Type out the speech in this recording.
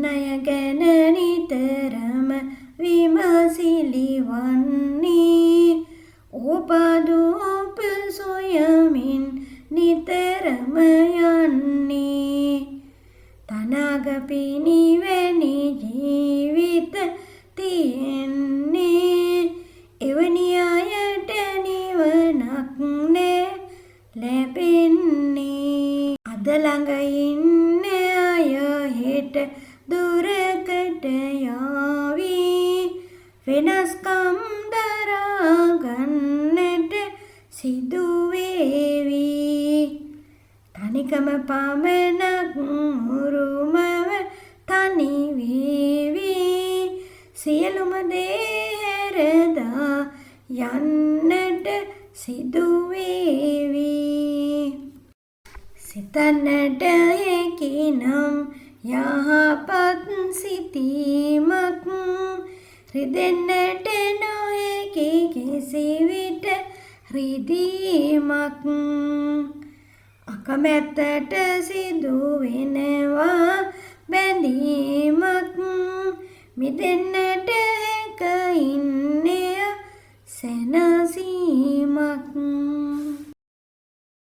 ණය ගැන නිතරම විමසිලි වන්නේ ඕපාදූප සොයමින් නිතරම යන්නේ තනාග පිනිවැනි ජීවිත තියෙන්නේ එවැනි අයට නිවනක් නෑ ලැබෙන්නේ අද ළඟ ඉන්න අය හෙට දුරකට යාවි වෙනස්කම් දරා ගන්නට සිදු වේවි තනිකම පමණක් උරුමව තනි වේවි සියලුම දේ හැරදා යන්නට සිදු වේවි සිතන්නට හැකිනම් යහපත් සිතීමක් රිදෙන්නට නොහැකි කිසිවිට රිදීමක් අකමැත්තට සිදු වෙනවා බැඳීමක් මිදෙන්නට